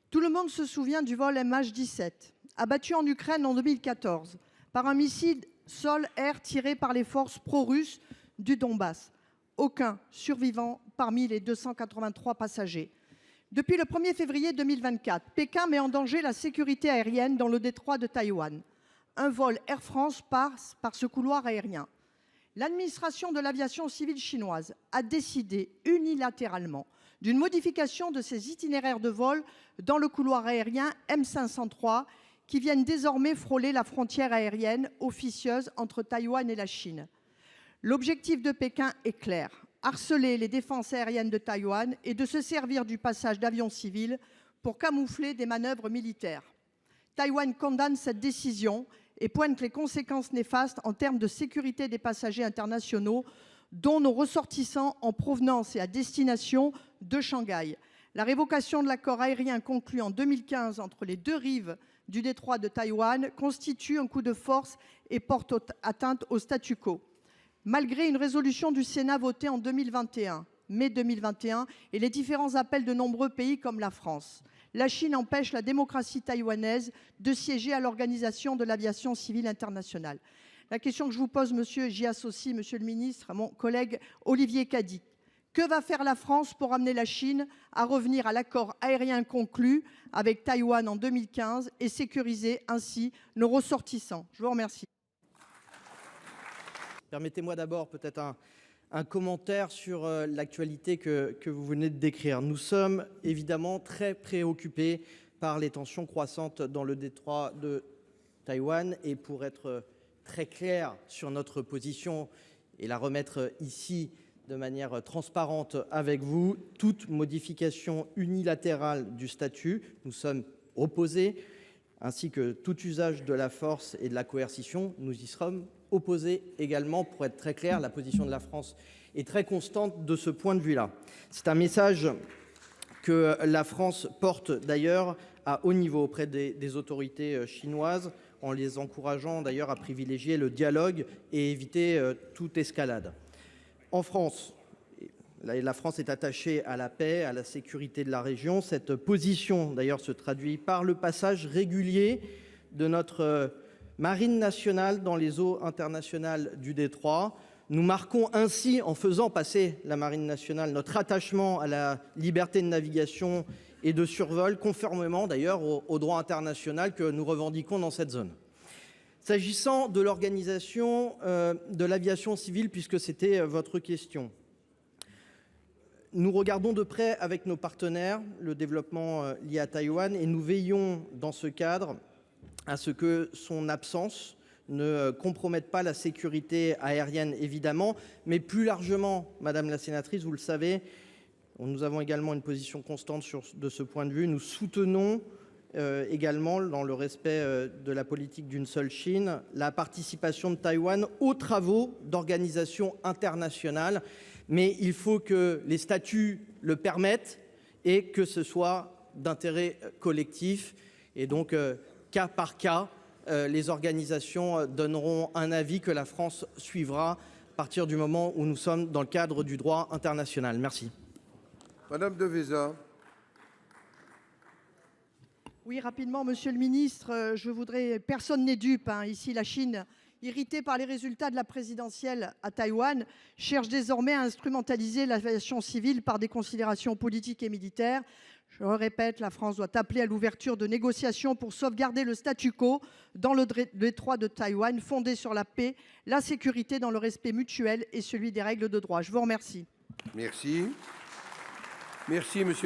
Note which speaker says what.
Speaker 1: Tout le monde se souvient du vol MH17, abattu en Ukraine en 2014 par un missile sol-air tiré par les forces pro-russes du Donbass. Aucun survivant parmi les 283 passagers. Depuis le 1er février 2024, Pékin met en danger la sécurité aérienne dans le détroit de Taïwan. Un vol Air France passe par ce couloir aérien. L'administration de l'aviation civile chinoise a décidé unilatéralement d'une modification de ses itinéraires de vol dans le couloir aérien M503 qui viennent désormais frôler la frontière aérienne officieuse entre Taïwan et la Chine. L'objectif de Pékin est clair, harceler les défenses aériennes de Taïwan et de se servir du passage d'avions civils pour camoufler des manœuvres militaires. Taïwan condamne cette décision et pointe les conséquences néfastes en termes de sécurité des passagers internationaux, dont nos ressortissants en provenance et à destination de Shanghai. La révocation de l'accord aérien conclu en 2015 entre les deux rives du détroit de Taïwan constitue un coup de force et porte atteinte au statu quo. Malgré une résolution du Sénat votée en mai 2021 et les différents appels de nombreux pays comme la France, la Chine empêche la démocratie taïwanaise de siéger à l'Organisation de l'aviation civile internationale. La question que je vous pose, monsieur, j'y associe, monsieur le ministre, mon collègue Olivier Cadic. Que va faire la France pour amener la Chine à revenir à l'accord aérien conclu avec Taïwan en 2015 et sécuriser ainsi nos ressortissants? Je vous remercie.
Speaker 2: Permettez-moi d'abord peut-être un commentaire sur l'actualité que vous venez de décrire. Nous sommes évidemment très préoccupés par les tensions croissantes dans le détroit de Taïwan. Et pour être très clair sur notre position et la remettre ici de manière transparente avec vous, toute modification unilatérale du statut, nous sommes opposés, ainsi que tout usage de la force et de la coercition, nous y sommes opposés également. Pour être très clair, la position de la France est très constante de ce point de vue-là. C'est un message que la France porte d'ailleurs à haut niveau auprès des autorités chinoises, en les encourageant d'ailleurs à privilégier le dialogue et éviter toute escalade. En France, la France est attachée à la paix, à la sécurité de la région. Cette position d'ailleurs se traduit par le passage régulier de notre marine nationale dans les eaux internationales du détroit. Nous marquons ainsi, en faisant passer la marine nationale, notre attachement à la liberté de navigation et de survol, conformément d'ailleurs au droit international que nous revendiquons dans cette zone. S'agissant de l'organisation de l'aviation civile, puisque c'était votre question, nous regardons de près avec nos partenaires le développement lié à Taïwan et nous veillons dans ce cadre à ce que son absence ne compromette pas la sécurité aérienne, évidemment, mais plus largement, Madame la sénatrice, vous le savez, nous avons également une position constante de ce point de vue. Nous soutenons également, dans le respect de la politique d'une seule Chine, la participation de Taïwan aux travaux d'organisations internationales. Mais il faut que les statuts le permettent et que ce soit d'intérêt collectif. Et donc, cas par cas, les organisations donneront un avis que la France suivra à partir du moment où nous sommes dans le cadre du droit international. Merci.
Speaker 3: Madame de Véza.
Speaker 1: Oui, rapidement, monsieur le ministre, personne n'est dupe, ici la Chine, irritée par les résultats de la présidentielle à Taïwan, cherche désormais à instrumentaliser l'aviation civile par des considérations politiques et militaires. Je le répète, la France doit appeler à l'ouverture de négociations pour sauvegarder le statu quo dans le détroit de Taïwan, fondé sur la paix, la sécurité dans le respect mutuel et celui des règles de droit. Je vous remercie.
Speaker 3: Merci. Merci, monsieur le